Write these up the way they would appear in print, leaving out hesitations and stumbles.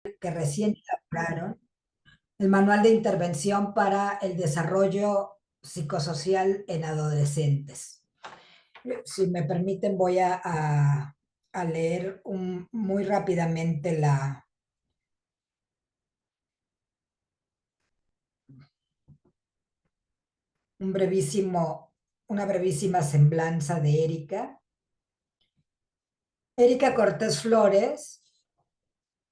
que recién elaboraron, el Manual de Intervención para el Desarrollo Psicosocial en Adolescentes. Si me permiten, voy a leer muy rápidamente un una brevísima semblanza de Erika. Erika Cortés Flores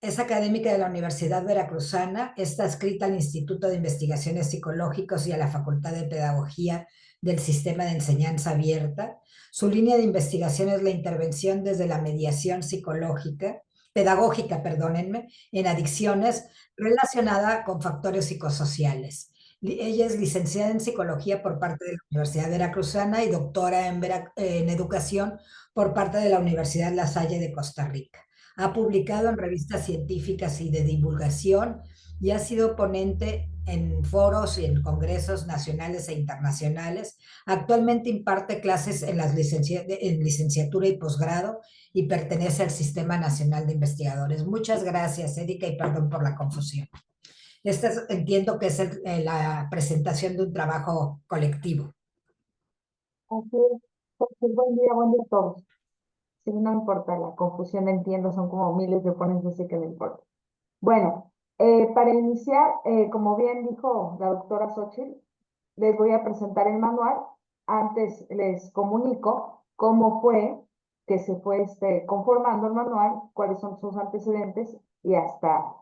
es académica de la Universidad Veracruzana, está adscrita al Instituto de Investigaciones Psicológicos y a la Facultad de Pedagogía del Sistema de Enseñanza Abierta. Su línea de investigación es la intervención desde la mediación pedagógica, perdónenme, en adicciones relacionada con factores psicosociales. Ella es licenciada en psicología por parte de la Universidad Veracruzana y doctora en educación por parte de la Universidad La Salle de Costa Rica. Ha publicado en revistas científicas y de divulgación y ha sido ponente en foros y en congresos nacionales e internacionales. Actualmente imparte clases en licenciatura y posgrado y pertenece al Sistema Nacional de Investigadores. Muchas gracias, Erika, y perdón por la confusión. Entiendo que es la presentación de un trabajo colectivo. Así es. Pues, buen día a todos. Sí, no importa la confusión, entiendo, son como miles de oponentes, así que no importa. Bueno, para iniciar, como bien dijo la doctora Xochitl, les voy a presentar el manual. Antes les comunico cómo fue que se fue conformando el manual, cuáles son sus antecedentes y hasta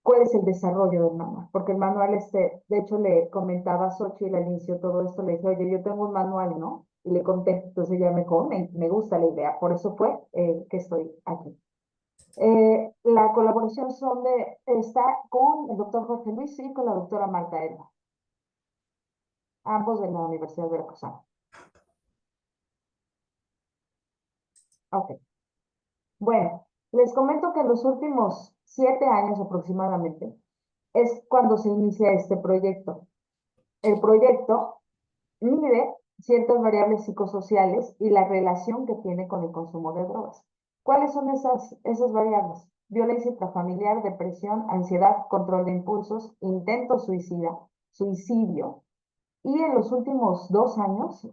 cuál es el desarrollo del manual. Porque el manual, de hecho, le comentaba a Xochitl al inicio todo esto, le dije, oye, yo tengo un manual, ¿no? Y le conté, entonces ella me dijo, me gusta la idea, por eso fue que estoy aquí. La colaboración está con el doctor Jorge Luis y con la doctora Marta Elba, ambos de la Universidad de Veracruzana. Ok. Bueno, les comento que en los últimos 7 años aproximadamente es cuando se inicia este proyecto. El proyecto mide ciertas variables psicosociales y la relación que tiene con el consumo de drogas. ¿Cuáles son esas variables? Violencia intrafamiliar, depresión, ansiedad, control de impulsos, intento suicida, suicidio. Y en los últimos 2 años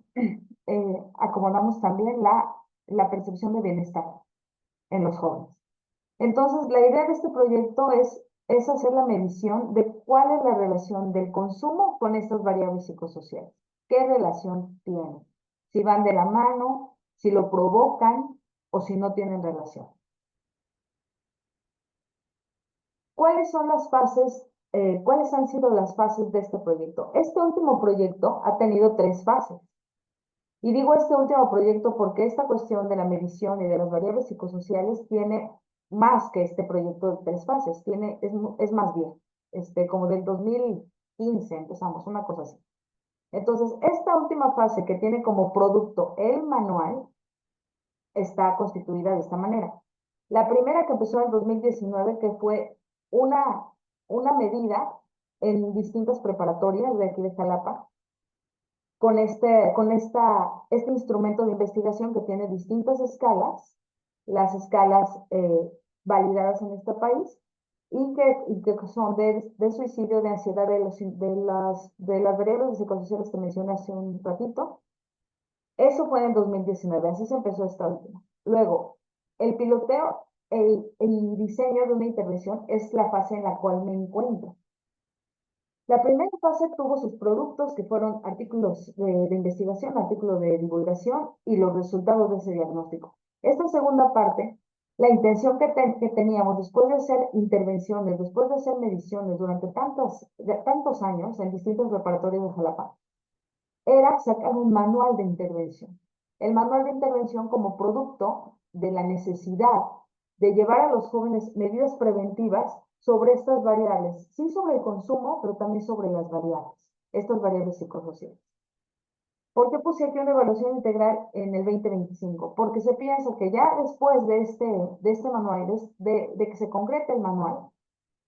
acomodamos también la percepción de bienestar en los jóvenes. Entonces, la idea de este proyecto es hacer la medición de cuál es la relación del consumo con estas variables psicosociales. ¿Qué relación tienen? Si van de la mano, si lo provocan o si no tienen relación. ¿Cuáles son las fases? ¿Cuáles han sido las fases de este proyecto? Este último proyecto ha tenido 3 fases. Y digo este último proyecto porque esta cuestión de la medición y de las variables psicosociales tiene más que este proyecto de 3 fases, es más bien, como del 2015 empezamos, una cosa así. Entonces, esta última fase que tiene como producto el manual está constituida de esta manera. La primera que empezó en 2019, que fue una medida en distintas preparatorias de aquí de Jalapa, con este instrumento de investigación que tiene distintas escalas, las escalas validadas en este país, y que son de suicidio, de ansiedad, de las variables psicosociales que mencioné hace un ratito. Eso fue en 2019, así se empezó esta última. Luego, el piloteo, el diseño de una intervención es la fase en la cual me encuentro. La primera fase tuvo sus productos, que fueron artículos de investigación, artículos de divulgación y los resultados de ese diagnóstico. Esta segunda parte, la intención que teníamos después de hacer intervenciones, después de hacer mediciones durante tantos años en distintos preparatorios de Jalapa, era sacar un manual de intervención. El manual de intervención como producto de la necesidad de llevar a los jóvenes medidas preventivas sobre estas variables, sí sobre el consumo, pero también sobre las variables, estas variables psicosociales. ¿Por qué puse aquí una evaluación integral en el 2025? Porque se piensa que ya después de este manual, de que se concrete el manual,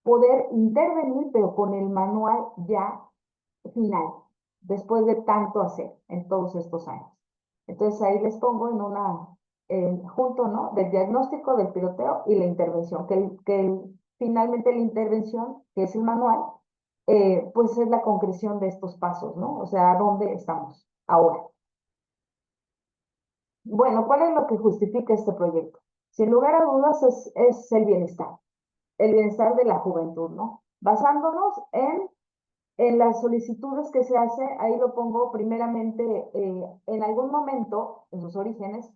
poder intervenir, pero con el manual ya final, después de tanto hacer en todos estos años. Entonces ahí les pongo junto, ¿no? Del diagnóstico, del piloteo y la intervención, que finalmente la intervención, que es el manual, pues es la concreción de estos pasos, ¿no? O sea, ¿a dónde estamos ahora? Bueno, ¿cuál es lo que justifica este proyecto? Sin lugar a dudas es el bienestar de la juventud, ¿no? Basándonos en las solicitudes que se hace, ahí lo pongo primeramente, en algún momento, en sus orígenes,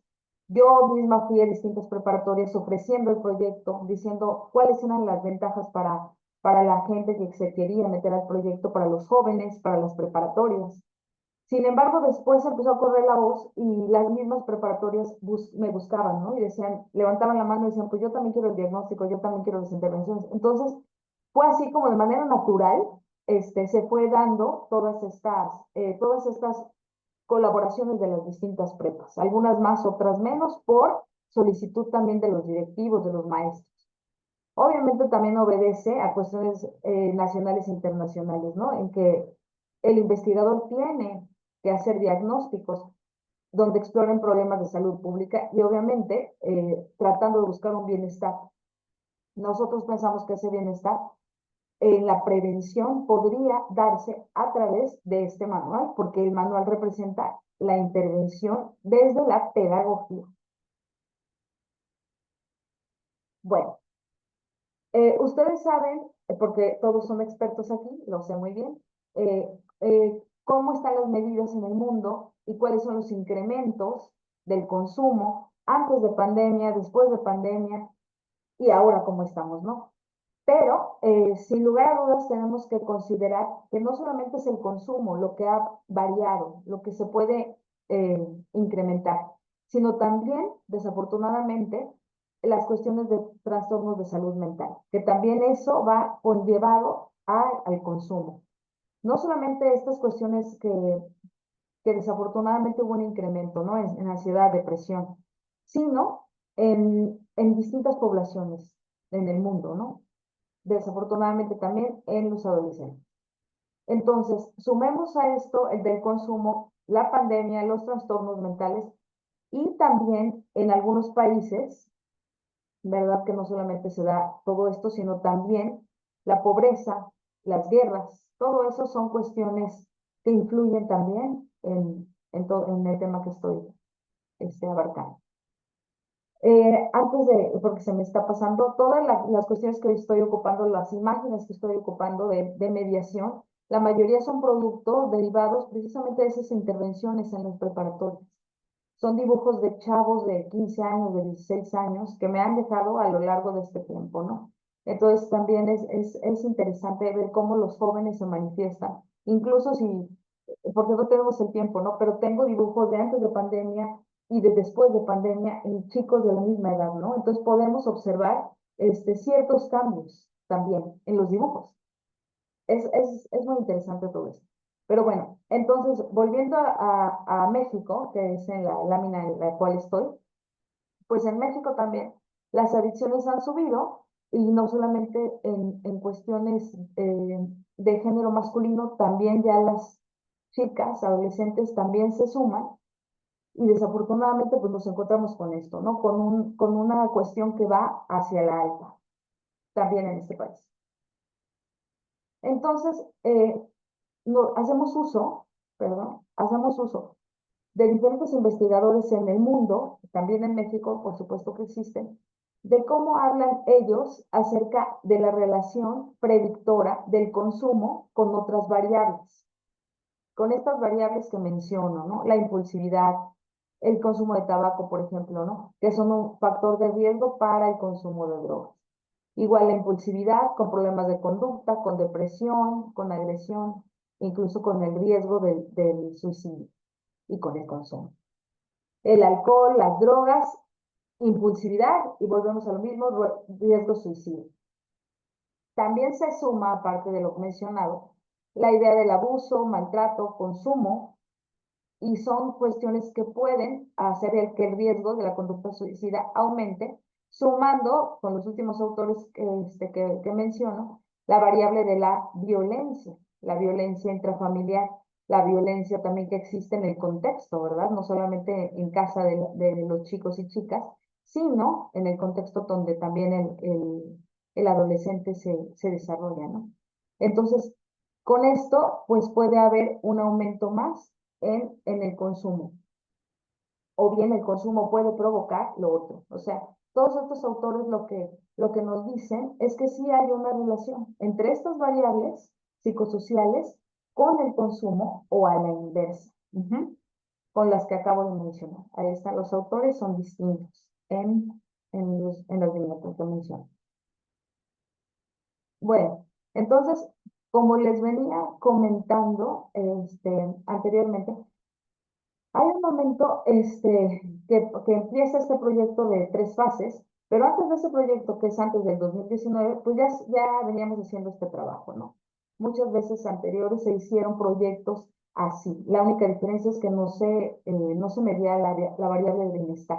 yo misma fui a distintas preparatorias ofreciendo el proyecto, diciendo cuáles eran las ventajas para la gente que se quería meter al proyecto, para los jóvenes, para las preparatorias. Sin embargo, después empezó a correr la voz y las mismas preparatorias me buscaban, ¿no? Y decían, levantaban la mano y decían, pues yo también quiero el diagnóstico, yo también quiero las intervenciones. Entonces, fue así como de manera natural, se fue dando todas estas colaboraciones de las distintas prepas, algunas más, otras menos, por solicitud también de los directivos, de los maestros. Obviamente también obedece a cuestiones nacionales e internacionales, ¿no? En que el investigador tiene que hacer diagnósticos donde exploren problemas de salud pública y obviamente tratando de buscar un bienestar. Nosotros pensamos que ese bienestar en la prevención podría darse a través de este manual, porque el manual representa la intervención desde la pedagogía. Bueno, ustedes saben, porque todos son expertos aquí, lo sé muy bien, cómo están las medidas en el mundo y cuáles son los incrementos del consumo antes de pandemia, después de pandemia y ahora cómo estamos, ¿no? Pero sin lugar a dudas tenemos que considerar que no solamente es el consumo lo que ha variado, lo que se puede incrementar, sino también, desafortunadamente, las cuestiones de trastornos de salud mental, que también eso va conllevado al consumo. No solamente estas cuestiones que desafortunadamente hubo un incremento, ¿no? En ansiedad, depresión, sino en distintas poblaciones en el mundo, ¿no? Desafortunadamente también en los adolescentes. Entonces, sumemos a esto el del consumo, la pandemia, los trastornos mentales y también en algunos países, ¿verdad? Que no solamente se da todo esto, sino también la pobreza, las guerras, todo eso son cuestiones que influyen también en el tema que estoy abarcando. Antes de, porque se me está pasando, todas las cuestiones que estoy ocupando, las imágenes que estoy ocupando de mediación, la mayoría son productos derivados precisamente de esas intervenciones en los preparatorios. Son dibujos de chavos de 15 años, de 16 años, que me han dejado a lo largo de este tiempo, ¿no? Entonces también es interesante ver cómo los jóvenes se manifiestan, incluso si, porque no tenemos el tiempo, ¿no? Pero tengo dibujos de antes de pandemia y de después de pandemia en chicos de la misma edad, ¿no? Entonces podemos observar ciertos cambios también en los dibujos. Es muy interesante todo esto. Pero bueno, entonces, volviendo a México, que es en la lámina en la cual estoy, pues en México también las adicciones han subido y no solamente en cuestiones de género masculino, también ya las chicas, adolescentes también se suman y desafortunadamente pues nos encontramos con esto, ¿no? Con una cuestión que va hacia la alta, también en este país. Entonces, no, hacemos uso de diferentes investigadores en el mundo, también en México, por supuesto que existen, de cómo hablan ellos acerca de la relación predictora del consumo con otras variables, con estas variables que menciono, ¿no? La impulsividad, el consumo de tabaco, por ejemplo, ¿no? Que son un factor de riesgo para el consumo de drogas. Igual la impulsividad con problemas de conducta, con depresión, con agresión, incluso con el riesgo del suicidio y con el consumo. El alcohol, las drogas, impulsividad y volvemos a lo mismo, riesgo suicidio. También se suma, aparte de lo mencionado, la idea del abuso, maltrato, consumo, y son cuestiones que pueden hacer que el riesgo de la conducta suicida aumente, sumando con los últimos autores que menciono, la variable de la violencia intrafamiliar, la violencia también que existe en el contexto, ¿verdad? No solamente en casa de los chicos y chicas, sino en el contexto donde también el adolescente se desarrolla, ¿no? Entonces, con esto, pues puede haber un aumento más en el consumo, o bien el consumo puede provocar lo otro. O sea, todos estos autores lo que nos dicen es que sí hay una relación entre estas variables psicosociales con el consumo o a la inversa, con las que acabo de mencionar. Ahí están, los autores son distintos en las viñetas que menciono. Bueno, entonces, como les venía comentando anteriormente, hay un momento que empieza este proyecto de 3 fases, pero antes de ese proyecto, que es antes del 2019, pues ya veníamos haciendo este trabajo, ¿no? Muchas veces anteriores se hicieron proyectos así. La única diferencia es que no se medía la variable de bienestar.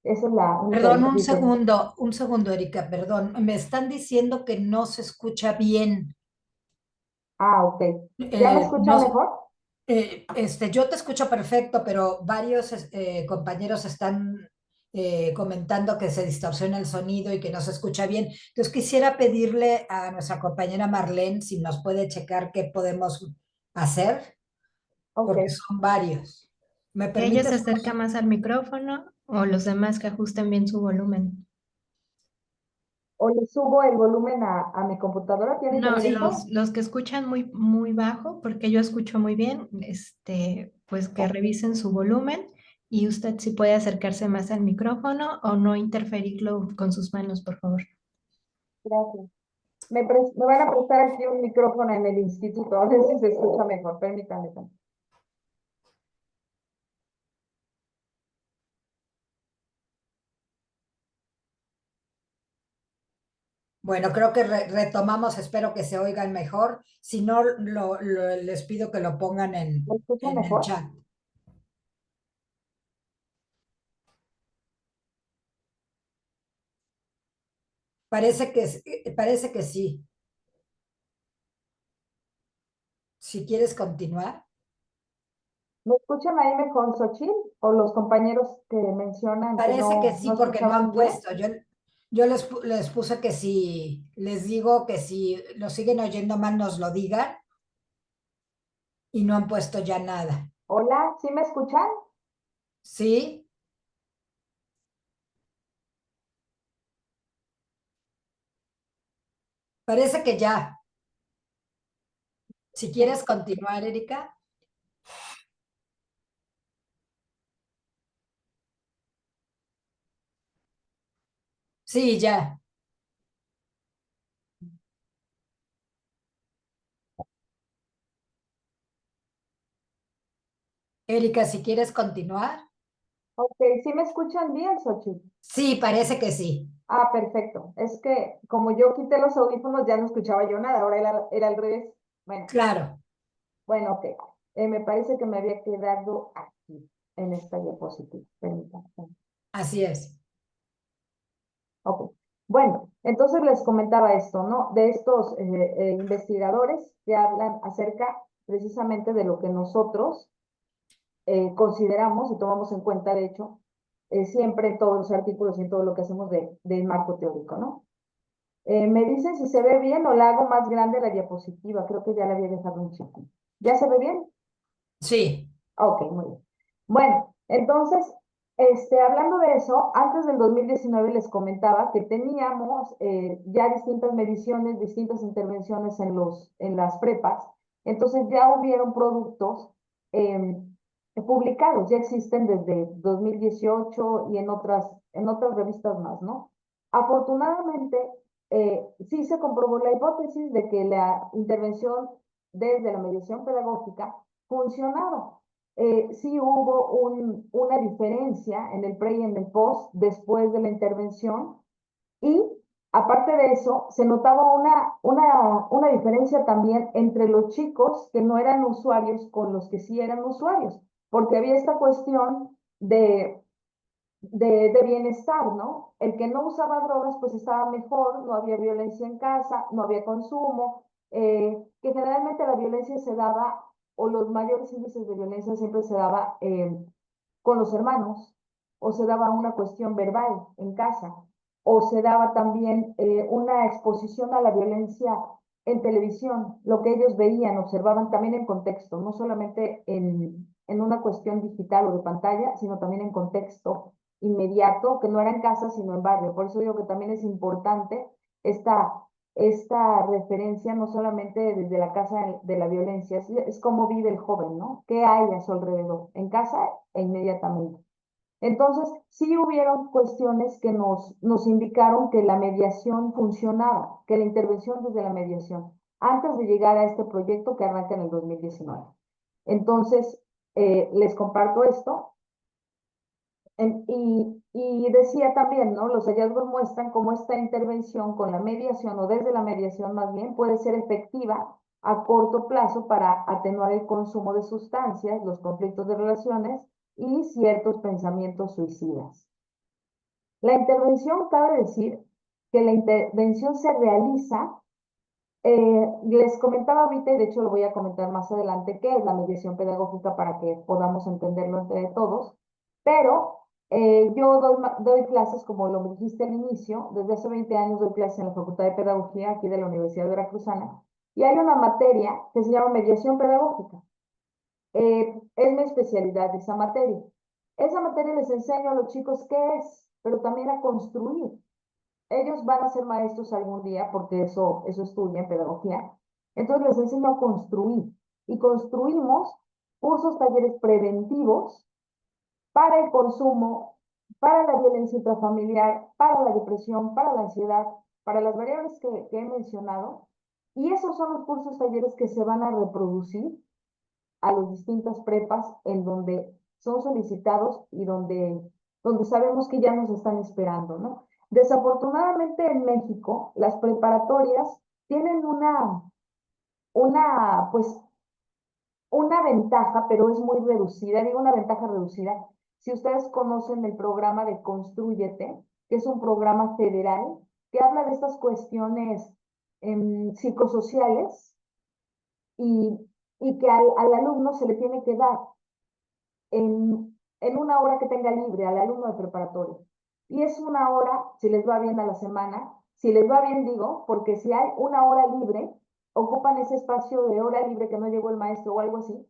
Esa es la única Perdón, diferencia. un segundo, Erika, perdón. Me están diciendo que no se escucha bien. Ah, ok. ¿Ya me escuchan No, mejor? yo te escucho perfecto, pero varios compañeros están comentando que se distorsiona el sonido y que no se escucha bien. Entonces quisiera pedirle a nuestra compañera Marlene si nos puede checar qué podemos hacer, Ok. porque son varios. ¿Me Que ella se permites? acerca más al micrófono o los demás que ajusten bien su volumen. O le subo el volumen a mi computadora, ¿tiene No, inteligente? los que escuchan muy bajo, porque yo escucho muy bien, pues que revisen su volumen y usted si puede acercarse más al micrófono o no interferirlo con sus manos, por favor. Gracias. Me van a prestar aquí un micrófono en el instituto, a ver si se escucha mejor. Permítanme. Bueno, creo que retomamos, espero que se oigan mejor. Si no, les pido que lo pongan ¿Me escuchan en el mejor? chat. Parece que sí. Si quieres continuar. ¿Me escuchan ahí mejor, Xochitl? ¿O los compañeros que mencionan que Parece que no sí, porque no han escuchaban bien? puesto. Yo les puse que si les digo que si lo siguen oyendo mal nos lo digan y no han puesto ya nada. Hola, ¿sí me escuchan? ¿Sí? Parece que ya. Si quieres continuar, Erika. Sí, ya. Erika, si quieres continuar. Ok, ¿sí me escuchan bien, Xochitl? Sí, parece que sí. Ah, perfecto. Es que como yo quité los audífonos, ya no escuchaba yo nada, ahora era al revés. Bueno, Claro, bueno, ok. Me parece que me había quedado aquí, en esta diapositiva. Permítanme. así es. Ok. Bueno, entonces les comentaba esto, ¿no? De estos investigadores que hablan acerca precisamente de lo que nosotros consideramos y tomamos en cuenta, de hecho, siempre en todos los artículos y en todo lo que hacemos del marco teórico, ¿no? Me dicen si se ve bien o la hago más grande la diapositiva. Creo que ya la había dejado un chico. ¿Ya se ve bien? Sí, Ok, muy bien. Bueno, entonces, hablando de eso, antes del 2019 les comentaba que teníamos ya distintas mediciones, distintas intervenciones en las prepas. Entonces ya hubieron productos publicados, ya existen desde 2018 y en otras revistas más, ¿no? Afortunadamente, sí se comprobó la hipótesis de que la intervención desde la mediación pedagógica funcionaba. Sí hubo una diferencia en el pre y en el post después de la intervención y aparte de eso se notaba una diferencia también entre los chicos que no eran usuarios con los que sí eran usuarios, porque había esta cuestión de bienestar, ¿no? El que no usaba drogas pues estaba mejor, no había violencia en casa, no había consumo, que generalmente la violencia se daba, o los mayores índices de violencia siempre se daba con los hermanos, o se daba una cuestión verbal en casa. o se daba también una exposición a la violencia en televisión, lo que ellos veían, observaban también en contexto, no solamente en una cuestión digital o de pantalla, sino también en contexto inmediato, que no era en casa, sino en barrio. Por eso digo que también es importante esta, esta referencia, no solamente desde la casa de la violencia, es cómo vive el joven, ¿no? ¿Qué hay a su alrededor, en casa e inmediatamente? Entonces, sí hubieron cuestiones que nos indicaron que la mediación funcionaba, que la intervención desde la mediación, antes de llegar a este proyecto que arranca en el 2019. Entonces, les comparto esto. Y decía también, ¿no? Los hallazgos muestran cómo esta intervención con la mediación o desde la mediación más bien puede ser efectiva a corto plazo para atenuar el consumo de sustancias, los conflictos de relaciones y ciertos pensamientos suicidas. La intervención, cabe decir que la intervención se realiza, les comentaba ahorita y de hecho lo voy a comentar más adelante, qué es la mediación pedagógica para que podamos entenderlo entre todos, pero yo doy clases, como lo dijiste al inicio, desde hace 20 años doy clases en la Facultad de Pedagogía aquí de la Universidad Veracruzana, y hay una materia que se llama mediación pedagógica. Es mi especialidad esa materia. Esa materia les enseño a los chicos qué es, pero también a construir. Ellos van a ser maestros algún día porque eso estudian pedagogía. Entonces les enseño a construir. Y construimos cursos, talleres preventivos para el consumo, para la violencia intrafamiliar, para la depresión, para la ansiedad, para las variables que he mencionado. Y esos son los cursos, talleres que se van a reproducir a las distintas prepas en donde son solicitados y donde sabemos que ya nos están esperando, ¿no? Desafortunadamente en México, las preparatorias tienen pues, una ventaja, pero es muy reducida, digo una ventaja reducida. Si ustedes conocen el programa de Constrúyete, que es un programa federal que habla de estas cuestiones psicosociales y, y que al alumno se le tiene que dar en una hora que tenga libre al alumno de preparatoria. Y es una hora, si les va bien a la semana, si les va bien digo, porque si hay una hora libre, ocupan ese espacio de hora libre que no llegó el maestro o algo así,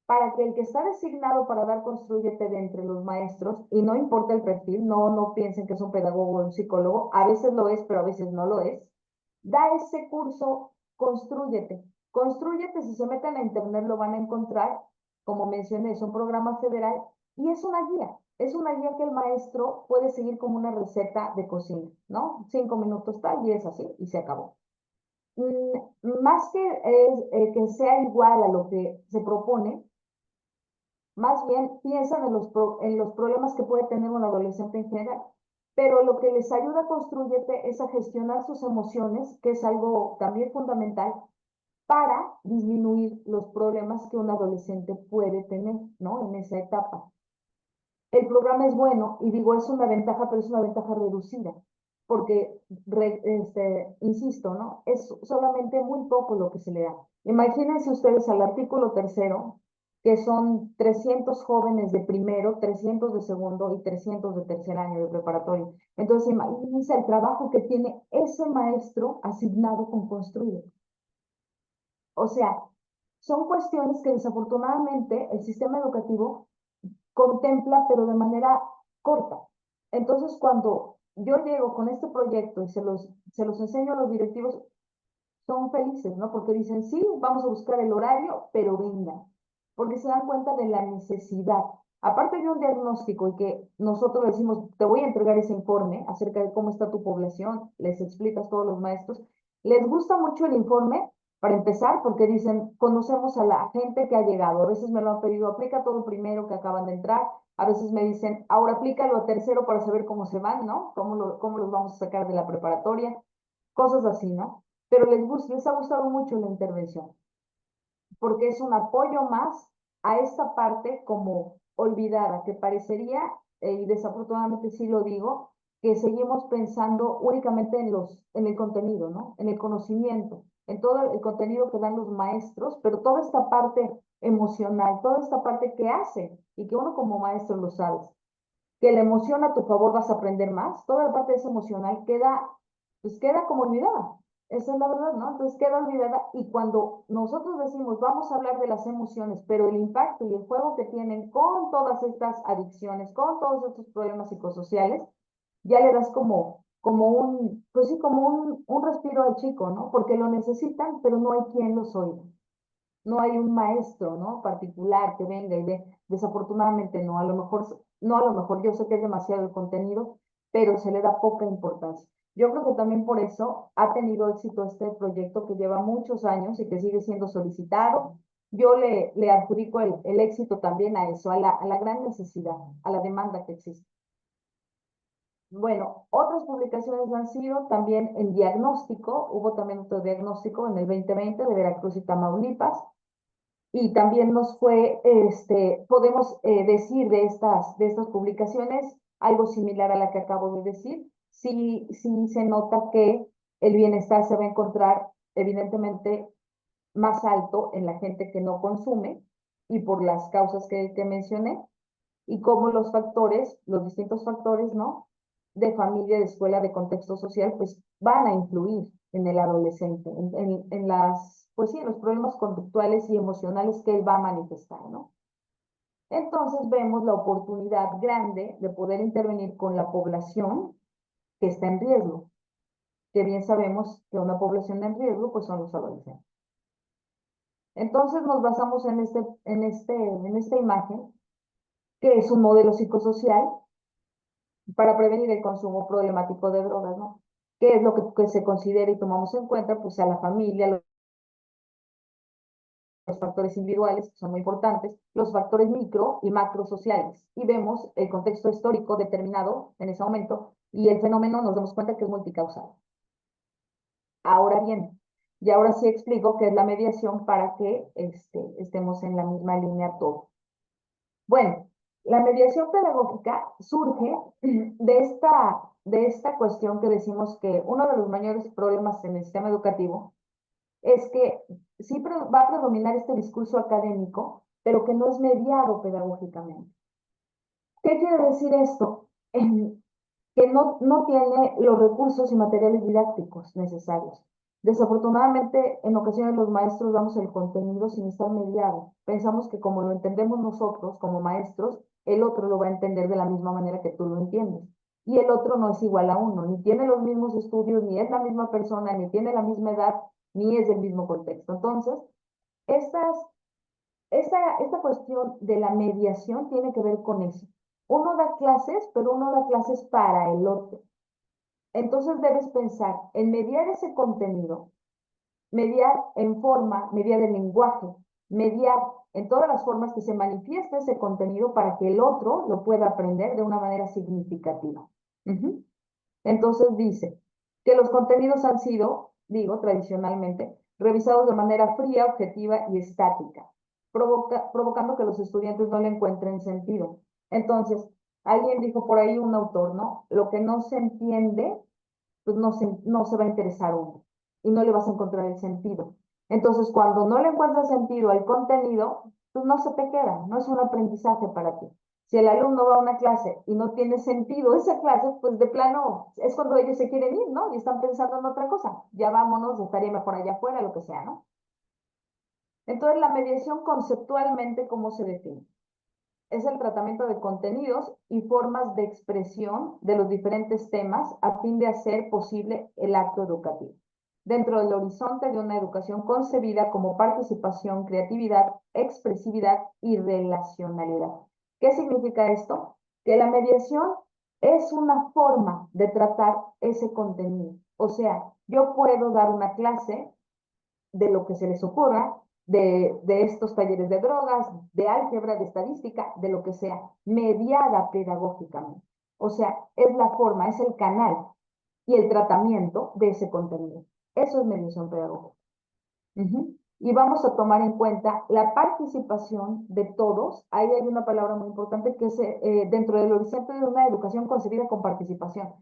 para que el que está designado para dar Constrúyete de entre los maestros, y no importa el perfil, no piensen que es un pedagogo o un psicólogo, a veces lo es, pero a veces no lo es, da ese curso Constrúyete. Constrúyete, si se meten a internet lo van a encontrar, como mencioné, es un programa federal y es una guía que el maestro puede seguir como una receta de cocina, ¿no? 5 minutos tal y es así y se acabó. Más que sea igual a lo que se propone, más bien piensan en los problemas que puede tener un adolescente en general. Pero lo que les ayuda a Constrúyete es a gestionar sus emociones, que es algo también fundamental para disminuir los problemas que un adolescente puede tener, ¿no? En esa etapa. El programa es bueno, y digo, es una ventaja, pero es una ventaja reducida, porque, insisto, ¿no? Es solamente muy poco lo que se le da. Imagínense ustedes al artículo tercero, que son 300 jóvenes de primero, 300 de segundo y 300 de tercer año de preparatoria. Entonces, imagínense el trabajo que tiene ese maestro asignado con construir. O sea, son cuestiones que desafortunadamente el sistema educativo contempla, pero de manera corta. Entonces, cuando yo llego con este proyecto y se los enseño a los directivos, son felices, ¿no? Porque dicen, sí, vamos a buscar el horario, pero vengan, porque se dan cuenta de la necesidad. Aparte de un diagnóstico y que nosotros decimos, te voy a entregar ese informe acerca de cómo está tu población, les explicas todos los maestros, les gusta mucho el informe, para empezar, porque dicen, conocemos a la gente que ha llegado, a veces me lo han pedido, aplica todo primero que acaban de entrar, a veces me dicen, ahora aplícalo a tercero para saber cómo se van, ¿no? Cómo los vamos a sacar de la preparatoria, cosas así, ¿no? Pero les ha gustado mucho la intervención, porque es un apoyo más a esta parte como olvidada, que parecería, y desafortunadamente sí lo digo, que seguimos pensando únicamente en el contenido, ¿no? En el conocimiento, en todo el contenido que dan los maestros, pero toda esta parte emocional, toda esta parte que hace y que uno como maestro lo sabe, que la emoción a tu favor vas a aprender más, toda la parte de esa emocional queda, pues queda como olvidada. Esa es la verdad, ¿no? Entonces queda olvidada y cuando nosotros decimos, vamos a hablar de las emociones, pero el impacto y el juego que tienen con todas estas adicciones, con todos estos problemas psicosociales, ya le das como un, pues sí, como un respiro al chico, ¿no? Porque lo necesitan, pero no hay quien los oiga. No hay un maestro, ¿no? Particular que venga y de, desafortunadamente no, a lo mejor, no a lo mejor, yo sé que es demasiado el contenido, pero se le da poca importancia. Yo creo que también por eso ha tenido éxito este proyecto que lleva muchos años y que sigue siendo solicitado. Yo le adjudico el éxito también a eso, a la gran necesidad, a la demanda que existe. Bueno, otras publicaciones han sido también en diagnóstico, hubo también otro diagnóstico en el 2020 de Veracruz y Tamaulipas, y también nos fue, podemos decir de estas publicaciones algo similar a la que acabo de decir. Sí, sí se nota que el bienestar se va a encontrar evidentemente más alto en la gente que no consume y por las causas que mencioné y cómo los factores, los distintos factores, ¿no? De familia, de escuela, de contexto social, pues van a influir en el adolescente, en las, pues sí, en los problemas conductuales y emocionales que él va a manifestar, ¿no? Entonces vemos la oportunidad grande de poder intervenir con la población que está en riesgo, que bien sabemos que una población en riesgo, pues son los adolescentes. Entonces nos basamos en esta imagen, que es un modelo psicosocial para prevenir el consumo problemático de drogas, ¿no? ¿Qué es lo que se considera y tomamos en cuenta? Pues a la familia, los factores individuales, que son muy importantes, los factores micro y macro sociales. Y vemos el contexto histórico determinado en ese momento y el fenómeno nos damos cuenta que es multicausal. Ahora bien, y ahora sí explico qué es la mediación para que estemos en la misma línea todos. Bueno, la mediación pedagógica surge de esta cuestión que decimos que uno de los mayores problemas en el sistema educativo es que sí va a predominar este discurso académico, pero que no es mediado pedagógicamente. ¿Qué quiere decir esto? Que no tiene los recursos y materiales didácticos necesarios. Desafortunadamente, en ocasiones los maestros damos el contenido sin estar mediado. Pensamos que como lo entendemos nosotros como maestros, el otro lo va a entender de la misma manera que tú lo entiendes. Y el otro no es igual a uno, ni tiene los mismos estudios, ni es la misma persona, ni tiene la misma edad, ni es del mismo contexto. Entonces, estas esta cuestión de la mediación tiene que ver con eso. Uno da clases, pero uno da clases para el otro. Entonces debes pensar en mediar ese contenido, mediar en forma, mediar en lenguaje, mediar en todas las formas que se manifiesta ese contenido para que el otro lo pueda aprender de una manera significativa. Entonces dice que los contenidos han sido, digo, tradicionalmente, revisados de manera fría, objetiva y estática, provocando que los estudiantes no le encuentren sentido. Entonces, alguien dijo por ahí, un autor, ¿no? Lo que no se entiende, pues no se va a interesar uno y no le vas a encontrar el sentido. Entonces, cuando no le encuentras sentido al contenido, pues no se te queda, no es un aprendizaje para ti. Si el alumno va a una clase y no tiene sentido esa clase, pues de plano es cuando ellos se quieren ir, ¿no? Y están pensando en otra cosa. Ya vámonos, estaría mejor allá afuera, lo que sea, ¿no? Entonces, la mediación conceptualmente, ¿cómo se define? Es el tratamiento de contenidos y formas de expresión de los diferentes temas a fin de hacer posible el acto educativo, dentro del horizonte de una educación concebida como participación, creatividad, expresividad y relacionalidad. ¿Qué significa esto? Que la mediación es una forma de tratar ese contenido. O sea, yo puedo dar una clase de lo que se les ocurra, de estos talleres de drogas, de álgebra, de estadística, de lo que sea, mediada pedagógicamente. O sea, es la forma, es el canal y el tratamiento de ese contenido. Eso es mediación pedagógica. Y vamos a tomar en cuenta la participación de todos. Ahí hay una palabra muy importante que es dentro del horizonte de una educación concebida con participación.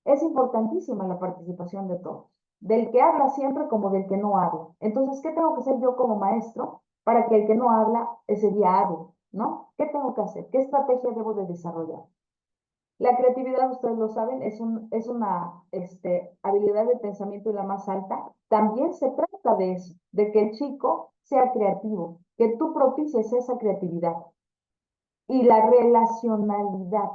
Es importantísima la participación de todos, del que habla siempre como del que no habla. Entonces, ¿qué tengo que hacer yo como maestro para que el que no habla ese día hable? ¿No? ¿Qué tengo que hacer? ¿Qué estrategia debo de desarrollar? La creatividad, ustedes lo saben, es una habilidad de pensamiento y la más alta. También se trata de eso, de que el chico sea creativo, que tú propicies esa creatividad. Y la relacionalidad,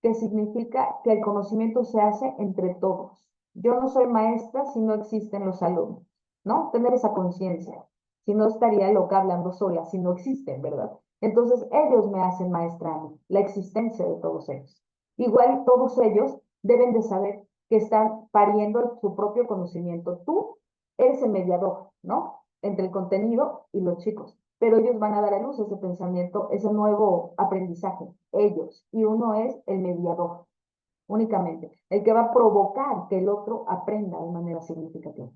que significa que el conocimiento se hace entre todos. Yo no soy maestra si no existen los alumnos, ¿no? Tener esa conciencia. Si no estaría loca hablando sola, si no existen, ¿verdad? Entonces ellos me hacen maestra a mí, la existencia de todos ellos. Igual todos ellos deben de saber que están pariendo su propio conocimiento. Tú eres el mediador, ¿no? Entre el contenido y los chicos, pero ellos van a dar a luz ese pensamiento, ese nuevo aprendizaje, ellos, y uno es el mediador, únicamente, el que va a provocar que el otro aprenda de manera significativa.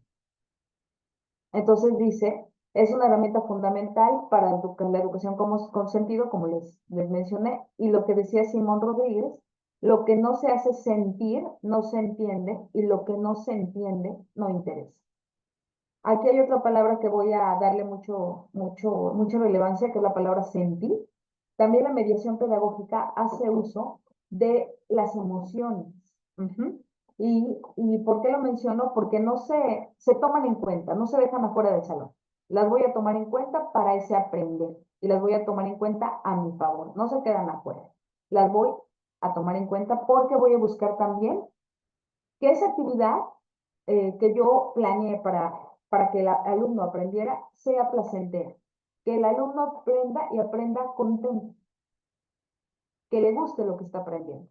Entonces dice, es una herramienta fundamental para la educación con sentido, como les mencioné, y lo que decía Simón Rodríguez, lo que no se hace sentir no se entiende, y lo que no se entiende no interesa. Aquí hay otra palabra que voy a darle mucha relevancia, que es la palabra sentir. También la mediación pedagógica hace uso de las emociones. Ujú. ¿Y por qué lo menciono? Porque no se toman en cuenta, no se dejan afuera del salón. Las voy a tomar en cuenta para ese aprender y las voy a tomar en cuenta a mi favor. No se quedan afuera. Las voy a tomar en cuenta porque voy a buscar también que esa actividad que yo planeé para que el alumno aprendiera sea placentera, que el alumno aprenda y aprenda contento, que le guste lo que está aprendiendo.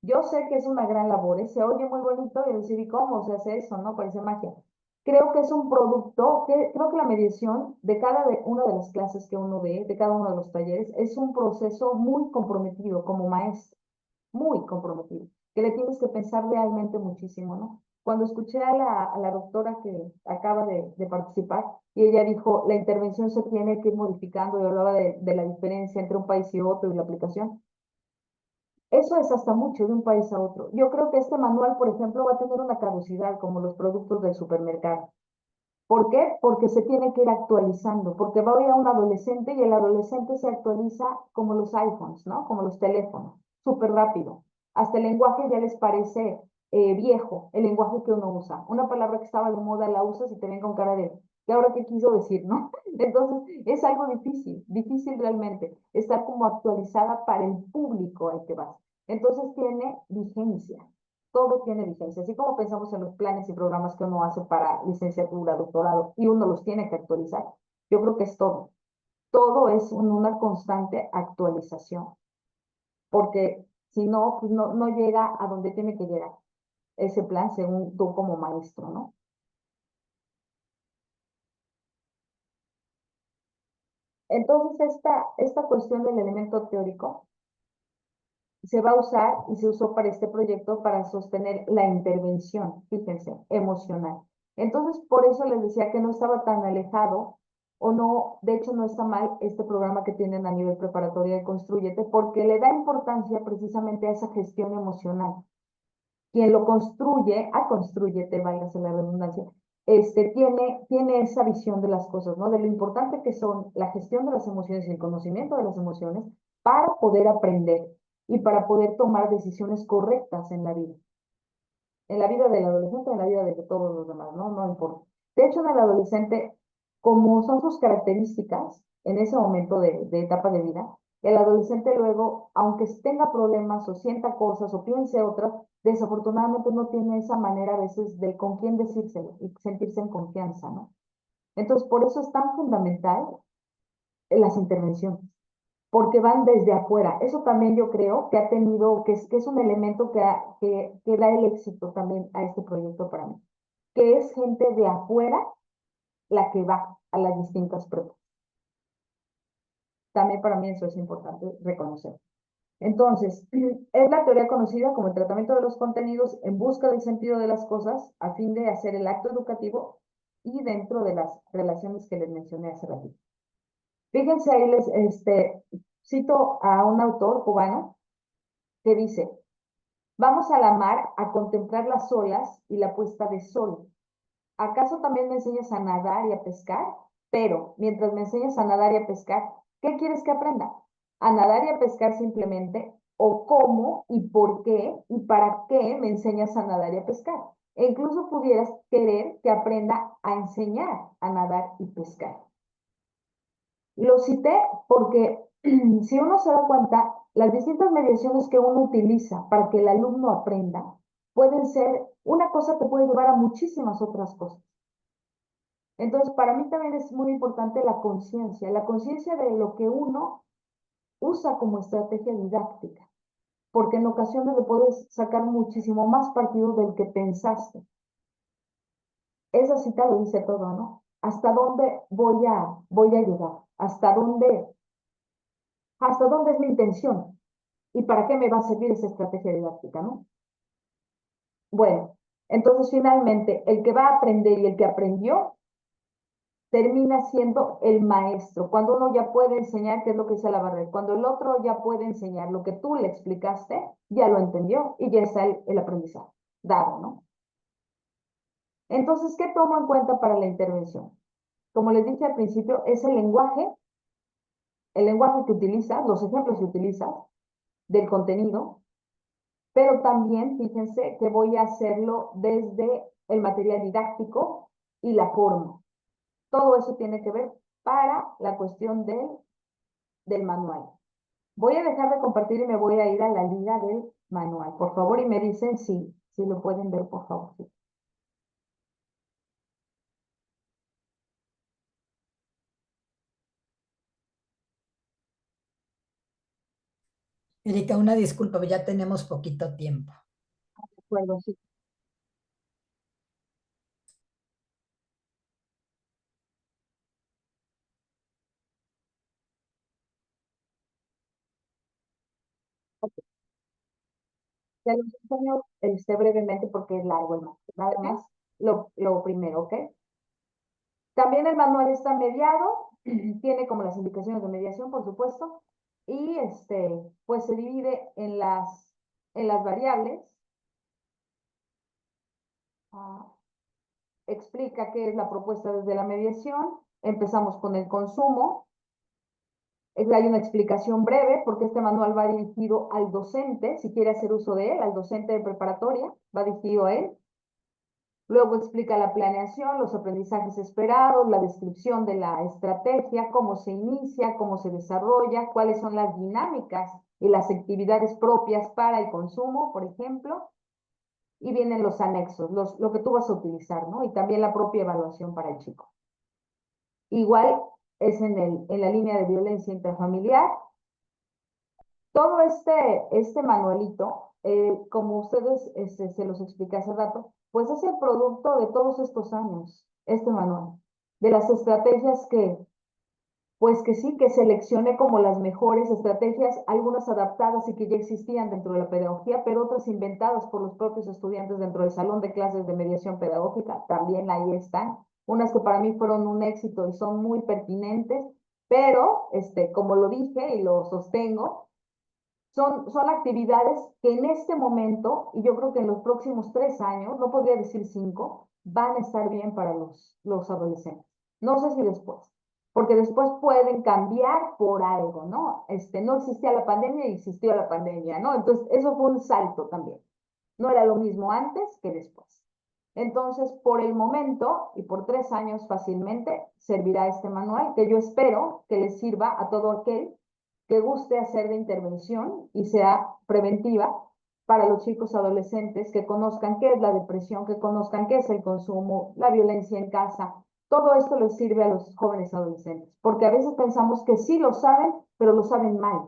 Yo sé que es una gran labor, se oye muy bonito y decir, ¿y cómo se hace eso? ¿No? Parece magia. Creo que es un producto, creo que la mediación de una de las clases que uno ve, de cada uno de los talleres, es un proceso muy comprometido como maestro, muy comprometido, que le tienes que pensar realmente muchísimo, ¿no? Cuando escuché a la doctora que acaba de participar y ella dijo, la intervención se tiene que ir modificando y hablaba de la diferencia entre un país y otro y la aplicación. Eso es hasta mucho de un país a otro. Yo creo que este manual, por ejemplo, va a tener una caducidad como los productos del supermercado. ¿Por qué? Porque se tiene que ir actualizando, porque va a haber un adolescente y el adolescente se actualiza como los iPhones, ¿no? Como los teléfonos, súper rápido. Hasta el lenguaje ya les parece viejo, el lenguaje que uno usa. Una palabra que estaba de moda la usas y te ven con cara de, ¿qué ahora qué quiso decir, no? Entonces, es algo difícil, difícil realmente, estar como actualizada para el público al que vas. Entonces, tiene vigencia, todo tiene vigencia. Así como pensamos en los planes y programas que uno hace para licenciatura, doctorado, y uno los tiene que actualizar, yo creo que es todo. Todo es una constante actualización, porque si no, pues no llega a donde tiene que llegar ese plan según tú como maestro, ¿no? Entonces, esta cuestión del elemento teórico se va a usar y se usó para este proyecto para sostener la intervención, fíjense, emocional. Entonces, por eso les decía que no estaba tan alejado o no, de hecho no está mal este programa que tienen a nivel preparatoria de Constrúyete, porque le da importancia precisamente a esa gestión emocional. Quien lo construye, a Constrúyete, válgase la redundancia, tiene esa visión de las cosas, ¿no? De lo importante que son la gestión de las emociones y el conocimiento de las emociones para poder aprender y para poder tomar decisiones correctas en la vida del adolescente, en la vida de todos los demás, ¿no? No importa. De hecho, en el adolescente, como son sus características en ese momento de etapa de vida, el adolescente luego, aunque tenga problemas o sienta cosas o piense otras, desafortunadamente no tiene esa manera a veces de con quién decírselo y sentirse en confianza, ¿no? Entonces, por eso es tan fundamental las intervenciones, porque van desde afuera. Eso también yo creo que ha tenido, que es un elemento que da el éxito también a este proyecto para mí, que es gente de afuera la que va a las distintas pruebas. También para mí eso es importante reconocer. Entonces, es la teoría conocida como el tratamiento de los contenidos en busca del sentido de las cosas a fin de hacer el acto educativo y dentro de las relaciones que les mencioné hace ratito. Fíjense ahí, cito a un autor cubano que dice, vamos a la mar a contemplar las olas y la puesta de sol. ¿Acaso también me enseñas a nadar y a pescar? Pero, mientras me enseñas a nadar y a pescar, ¿qué quieres que aprenda? ¿A nadar y a pescar simplemente o cómo y por qué y para qué me enseñas a nadar y a pescar. E incluso pudieras querer que aprenda a enseñar a nadar y pescar. Lo cité porque si uno se da cuenta, las distintas mediaciones que uno utiliza para que el alumno aprenda pueden ser una cosa que puede llevar a muchísimas otras cosas. Entonces, para mí también es muy importante la conciencia de lo que uno usa como estrategia didáctica, porque en ocasiones le puedes sacar muchísimo más partido del que pensaste. Esa cita lo dice todo, ¿no? ¿Hasta dónde voy a llegar? ¿Hasta dónde es mi intención? ¿Y para qué me va a servir esa estrategia didáctica, no? Bueno, entonces finalmente el que va a aprender y el que aprendió termina siendo el maestro. Cuando uno ya puede enseñar, qué es lo que dice la Barrera, cuando el otro ya puede enseñar lo que tú le explicaste, ya lo entendió y ya está el aprendizaje dado, ¿no? Entonces, ¿qué tomo en cuenta para la intervención? Como les dije al principio, es el lenguaje que utilizas, los ejemplos que utilizas del contenido, pero también fíjense que voy a hacerlo desde el material didáctico y la forma. Todo eso tiene que ver para la cuestión del manual. Voy a dejar de compartir y me voy a ir a la liga del manual, por favor, y me dicen si lo pueden ver, por favor. Sí. Erika, una disculpa, ya tenemos poquito tiempo. De acuerdo, sí. Okay. Ya los enseño brevemente porque es largo el manual. Nada más lo primero, ¿ok? También el manual está mediado, tiene como las indicaciones de mediación, por supuesto, y pues se divide en las variables. Explica qué es la propuesta desde la mediación. Empezamos con el consumo. Hay una explicación breve porque este manual va dirigido al docente, si quiere hacer uso de él, al docente de preparatoria, va dirigido a él. Luego explica la planeación, los aprendizajes esperados, la descripción de la estrategia, cómo se inicia, cómo se desarrolla, cuáles son las dinámicas y las actividades propias para el consumo, por ejemplo. Y vienen los anexos, lo que tú vas a utilizar, ¿no? Y también la propia evaluación para el chico. Igual es en la línea de violencia intrafamiliar. Todo este manualito, como ustedes se los expliqué hace rato, pues es el producto de todos estos años, este manual, de las estrategias pues que sí, que seleccioné como las mejores estrategias, algunas adaptadas y que ya existían dentro de la pedagogía, pero otras inventadas por los propios estudiantes dentro del salón de clases de mediación pedagógica, también ahí están, unas que para mí fueron un éxito y son muy pertinentes, pero, como lo dije y lo sostengo, son actividades que en este momento, y yo creo que en los próximos 3 años, no podría decir 5, van a estar bien para los adolescentes. No sé si después, porque después pueden cambiar por algo, ¿no? No existía la pandemia y existió la pandemia, ¿no? Entonces, eso fue un salto también. No era lo mismo antes que después. Entonces, por el momento y por 3 años fácilmente servirá este manual que yo espero que les sirva a todo aquel que guste hacer de intervención y sea preventiva para los chicos adolescentes, que conozcan qué es la depresión, que conozcan qué es el consumo, la violencia en casa. Todo esto les sirve a los jóvenes adolescentes, porque a veces pensamos que sí lo saben, pero lo saben mal.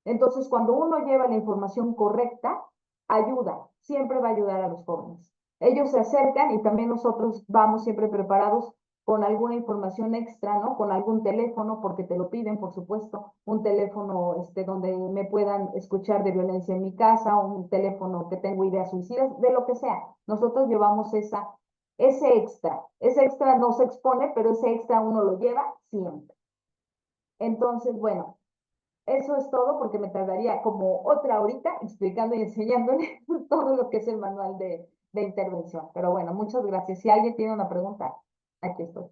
Entonces, cuando uno lleva la información correcta, ayuda, siempre va a ayudar a los jóvenes. Ellos se acercan y también nosotros vamos siempre preparados con alguna información extra, ¿no? Con algún teléfono, porque te lo piden, por supuesto, un teléfono donde me puedan escuchar de violencia en mi casa, un teléfono que tengo ideas suicidas, de lo que sea. Nosotros llevamos ese extra no se expone, pero ese extra uno lo lleva siempre. Entonces, bueno, eso es todo porque me tardaría como otra horita explicando y enseñándole todo lo que es el manual de intervención. Pero bueno, muchas gracias. Si alguien tiene una pregunta, aquí estoy.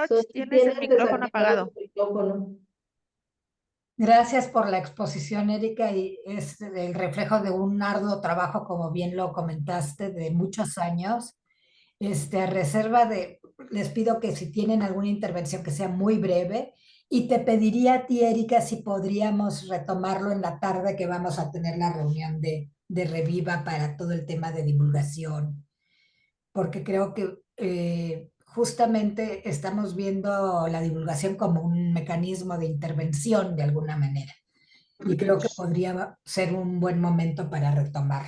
Xochitl, tienes el micrófono apagado. tu micrófono. Gracias por la exposición, Erika, y es el reflejo de un arduo trabajo, como bien lo comentaste, de muchos años. A reserva de, les pido que si tienen alguna intervención que sea muy breve, y te pediría a ti, Erika, si podríamos retomarlo en la tarde que vamos a tener la reunión de Reviva para todo el tema de divulgación, porque creo que justamente estamos viendo la divulgación como un mecanismo de intervención de alguna manera, y creo que podría ser un buen momento para retomar.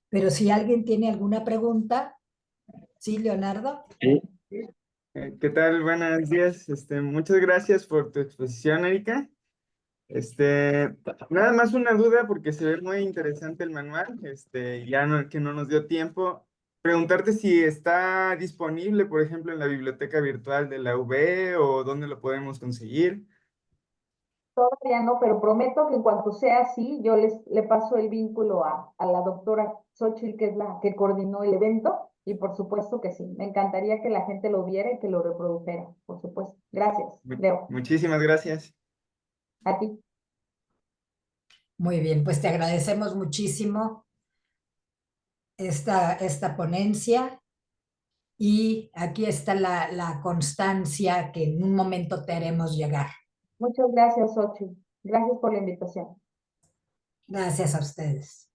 Pero si alguien tiene alguna pregunta, ¿sí, Leonardo? Sí. ¿Qué tal? Buenos días. Muchas gracias por tu exposición, Erika. Nada más una duda porque se ve muy interesante el manual. Ya no, que no nos dio tiempo. Preguntarte si está disponible, por ejemplo, en la biblioteca virtual de la UB o dónde lo podemos conseguir. Todavía no, pero prometo que en cuanto sea así, yo le paso el vínculo a la doctora Xochitl, que es la que coordinó el evento, y por supuesto que sí. Me encantaría que la gente lo viera y que lo reprodujera, por supuesto. Gracias, Leo. Muchísimas gracias. A ti. Muy bien, pues te agradecemos muchísimo esta ponencia, y aquí está la constancia que en un momento te haremos llegar. Muchas gracias, Xochitl. Gracias por la invitación. Gracias a ustedes.